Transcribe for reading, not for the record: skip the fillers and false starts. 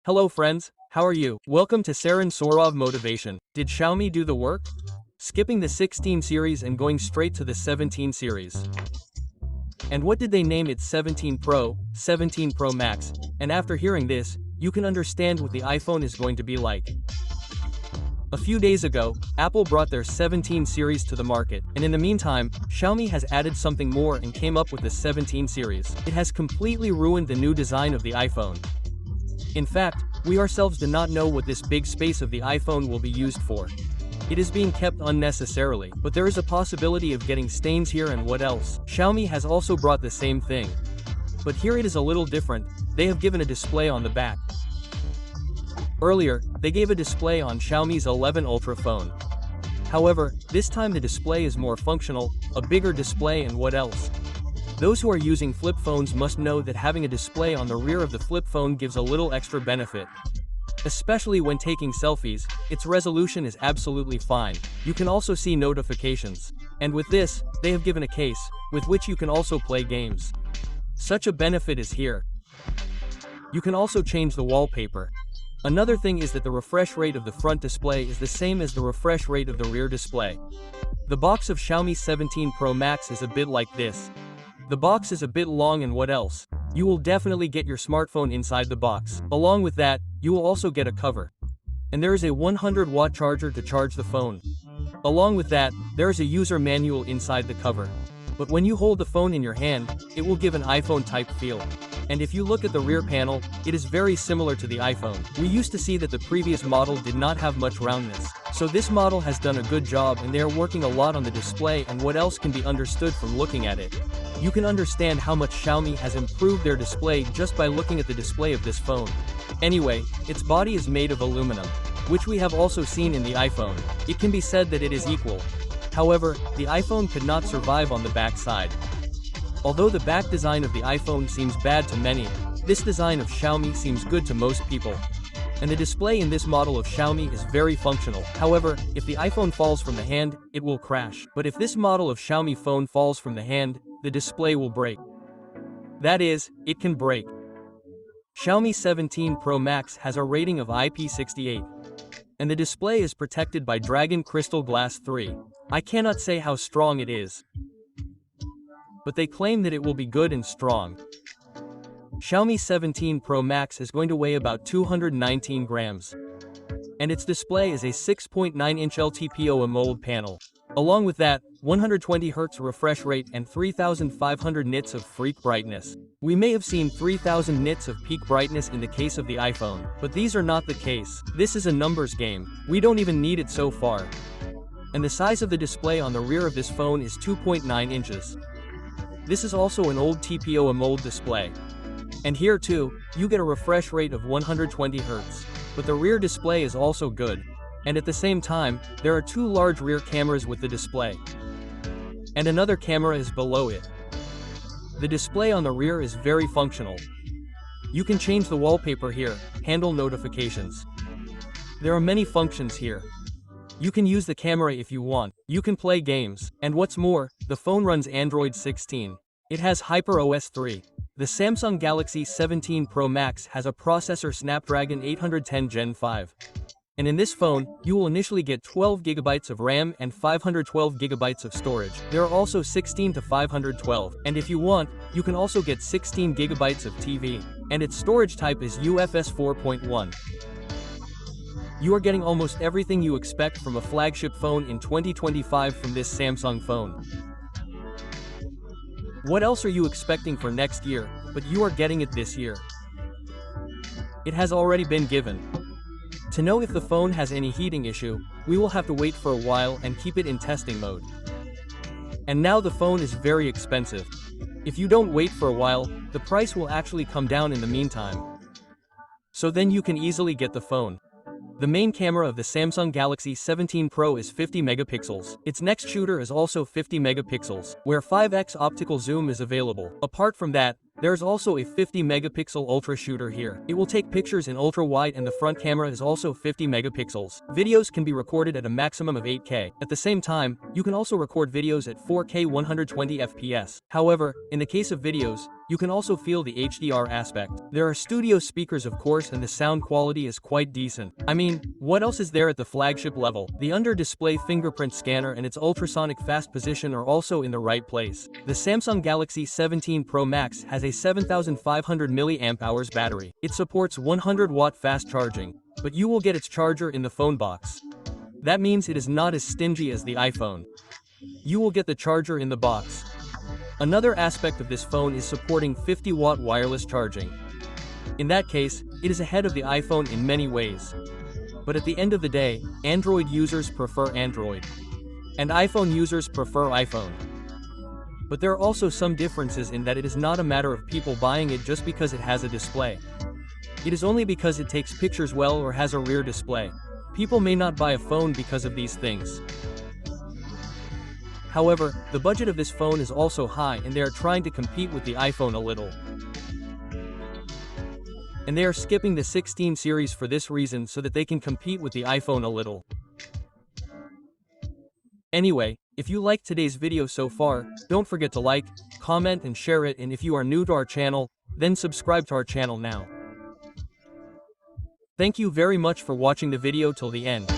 Hello friends, how are you? Welcome to Saran Sorov Motivation. Did Xiaomi do the work? Skipping the 16 series and going straight to the 17 series. And what did they name it 17 Pro, 17 Pro Max? And after hearing this, you can understand what the iPhone is going to be like. A few days ago, Apple brought their 17 series to the market, and in the meantime, Xiaomi has added something more and came up with the 17 series. It has completely ruined the new design of the iPhone. In fact, we ourselves do not know what this big space of the iPhone will be used for. It is being kept unnecessarily, but there is a possibility of getting stains here and what else. Xiaomi has also brought the same thing. But here it is a little different, they have given a display on the back. Earlier, they gave a display on Xiaomi's 11 Ultra phone. However, this time the display is more functional, a bigger display and what else. Those who are using flip phones must know that having a display on the rear of the flip phone gives a little extra benefit. Especially when taking selfies, its resolution is absolutely fine. You can also see notifications. And with this, they have given a case, with which you can also play games. Such a benefit is here. You can also change the wallpaper. Another thing is that the refresh rate of the front display is the same as the refresh rate of the rear display. The box of Xiaomi 17 Pro Max is a bit like this. The box is a bit long and what else. You will definitely get your smartphone inside the box. Along with that, you will also get a cover. And there is a 100-watt charger to charge the phone. Along with that, there is a user manual inside the cover. But when you hold the phone in your hand, it will give an iPhone-type feel. And if you look at the rear panel, it is very similar to the iPhone. We used to see that the previous model did not have much roundness. So this model has done a good job and they are working a lot on the display and what else can be understood from looking at it. You can understand how much Xiaomi has improved their display just by looking at the display of this phone. Anyway, its body is made of aluminum, which we have also seen in the iPhone. It can be said that it is equal. However, the iPhone could not survive on the back side. Although the back design of the iPhone seems bad to many, this design of Xiaomi seems good to most people. And the display in this model of Xiaomi is very functional. However, if the iPhone falls from the hand, it will crash. But if this model of Xiaomi phone falls from the hand, the display will break. That is, it can break. Xiaomi 17 Pro Max has a rating of IP68. And the display is protected by Dragon Crystal Glass 3. I cannot say how strong it is. But they claim that it will be good and strong. Xiaomi 17 Pro Max is going to weigh about 219 grams. And its display is a 6.9-inch LTPO AMOLED panel. Along with that, 120Hz refresh rate and 3500 nits of peak brightness. We may have seen 3000 nits of peak brightness in the case of the iPhone, but these are not the case. This is a numbers game. We don't even need it so far. And the size of the display on the rear of this phone is 2.9 inches. This is also an old TPO AMOLED display. And here too, you get a refresh rate of 120 Hz. But the rear display is also good. And at the same time, there are two large rear cameras with the display. And another camera is below it. The display on the rear is very functional. You can change the wallpaper here, handle notifications. There are many functions here. You can use the camera if you want. You can play games. And what's more, the phone runs Android 16. It has HyperOS 3. The Samsung Galaxy 17 Pro Max has a processor Snapdragon 810 Gen 5. And in this phone, you will initially get 12 GB of RAM and 512 GB of storage. There are also 16 to 512. And if you want, you can also get 16 GB of TV. And its storage type is UFS 4.1. You are getting almost everything you expect from a flagship phone in 2025 from this Samsung phone. What else are you expecting for next year, but you are getting it this year? It has already been given. To know if the phone has any heating issue, we will have to wait for a while and keep it in testing mode. And now the phone is very expensive. If you don't wait for a while, the price will actually come down in the meantime. So then you can easily get the phone. The main camera of the Samsung Galaxy 17 Pro is 50 megapixels. Its next shooter is also 50 megapixels, where 5x optical zoom is available. Apart from that, there is also a 50 megapixel ultra shooter here. It will take pictures in ultra wide and the front camera is also 50 megapixels. Videos can be recorded at a maximum of 8K. At the same time, you can also record videos at 4K 120 FPS. However, in the case of videos, You can also feel the HDR aspect. There are studio speakers of course, and the sound quality is quite decent. I mean, what else is there at the flagship level? The under-display fingerprint scanner and its ultrasonic fast position are also in the right place. The Samsung Galaxy 17 Pro Max has a 7500 mAh battery. It supports 100-watt fast charging, but you will get its charger in the phone box. That means it is not as stingy as the iPhone. You will get the charger in the box. Another aspect of this phone is supporting 50-watt wireless charging. In that case, it is ahead of the iPhone in many ways. But at the end of the day, Android users prefer Android, and iPhone users prefer iPhone. But there are also some differences in that it is not a matter of people buying it just because it has a display. It is only because it takes pictures well or has a rear display. People may not buy a phone because of these things. However, the budget of this phone is also high, and they are trying to compete with the iPhone a little. And they are skipping the 16 series for this reason, so that they can compete with the iPhone a little. Anyway, if you liked today's video so far, don't forget to like, comment and share it, and if you are new to our channel, then subscribe to our channel now. Thank you very much for watching the video till the end.